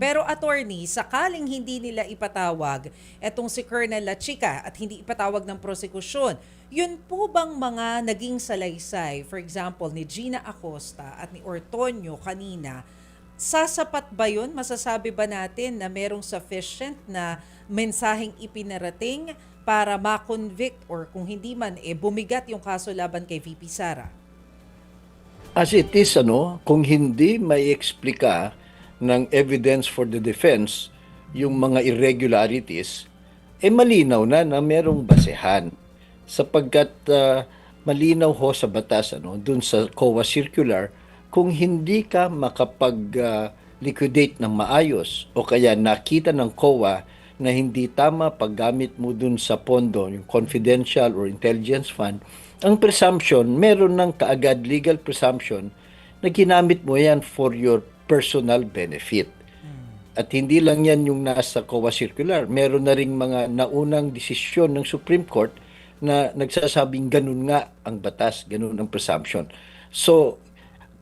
Pero attorney, sakaling hindi nila ipatawag etong si Colonel La Chica at hindi ipatawag ng prosekusyon, yun po bang mga naging salaysay, for example, ni Gina Acosta at ni Ortonio kanina, sasapat ba yun? Masasabi ba natin na merong sufficient na mensaheng ipinarating para ma-convict or kung hindi man, bumigat yung kaso laban kay VP Sara? As it is, kung hindi may explika ng evidence for the defense yung mga irregularities, malinaw na merong basehan. Sapagkat malinaw ho sa batas, dun sa COA circular, kung hindi ka makapag-liquidate ng maayos o kaya nakita ng COA na hindi tama paggamit mo dun sa pondo, yung confidential or intelligence fund, ang presumption, meron ng kaagad legal presumption na ginamit mo yan for your personal benefit. At hindi lang yan yung nasa COA circular. Meron na ring mga naunang desisyon ng Supreme Court na nagsasabing ganun nga ang batas, ganun ang presumption. So,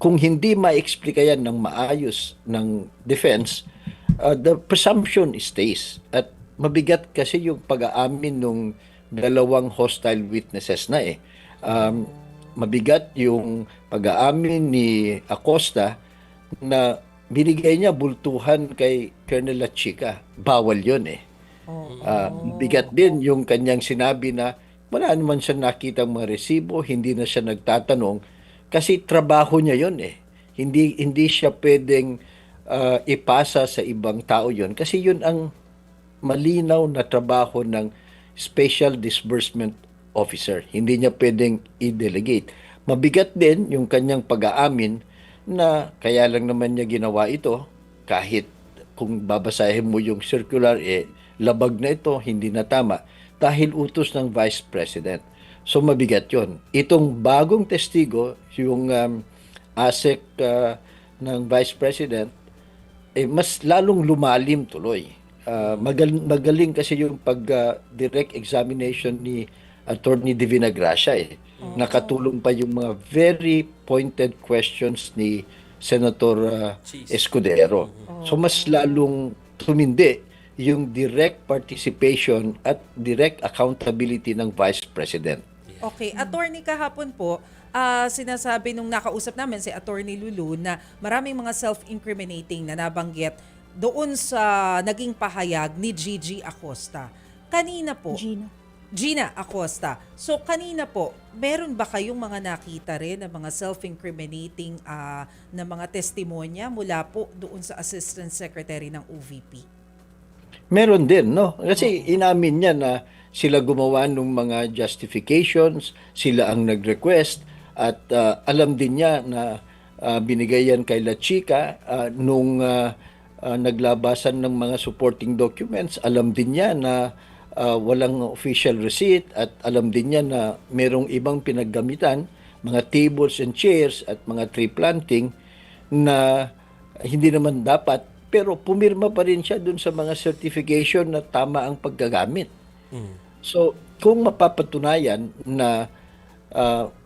kung hindi ma-explica yan ng maayos ng defense, the presumption stays. At mabigat kasi yung pag-aamin ng dalawang hostile witnesses na mabigat yung pag-aamin ni Acosta na binigay niya bultuhan kay Colonel La Chica. Bawal yun bigat din yung kanyang sinabi na wala naman siya nakitang mga resibo, hindi na siya nagtatanong kasi trabaho niya yun Hindi siya pwedeng ipasa sa ibang tao yun kasi yun ang malinaw na trabaho ng Special Disbursement Officer. Hindi niya pwedeng i-delegate. Mabigat din yung kanyang pag-aamin na kaya lang naman niya ginawa ito kahit kung babasahin mo yung circular, labag na ito, hindi na tama dahil utos ng Vice President. So mabigat yon. Itong bagong testigo, yung ASEC ng Vice President, mas lalong lumalim tuloy. Magaling kasi yung pag-direct examination ni Attorney Divina Gracia Nakatulong pa yung mga very pointed questions ni Senator Escudero. So mas lalong tumindi yung direct participation at direct accountability ng Vice President. Okay, attorney, kahapon po, sinasabi nung nakausap namin si Attorney Lulu na maraming mga self-incriminating na nabanggit doon sa naging pahayag ni Gigi Acosta. Kanina po, Gina Acosta. So kanina po, meron ba kayong mga nakita rin na mga self-incriminating na mga testimonya mula po doon sa Assistant Secretary ng OVP? Meron din, no? Kasi inamin niya na sila gumawa ng mga justifications, sila ang nag-request, at alam din niya na binigay yan kay La Chica nung naglabasan ng mga supporting documents. Alam din niya na walang official receipt at alam din niya na merong ibang pinaggamitan, mga tables and chairs at mga tree planting na hindi naman dapat, pero pumirma pa rin siya dun sa mga certification na tama ang paggagamit. So, kung mapapatunayan na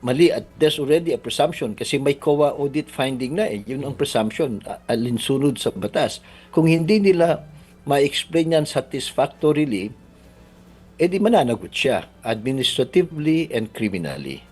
mali at there's already a presumption kasi may COA audit finding na yun ang presumption, alinsunod sa batas. Kung hindi nila ma-explain yan satisfactorily, di mananagot siya administratively and criminally.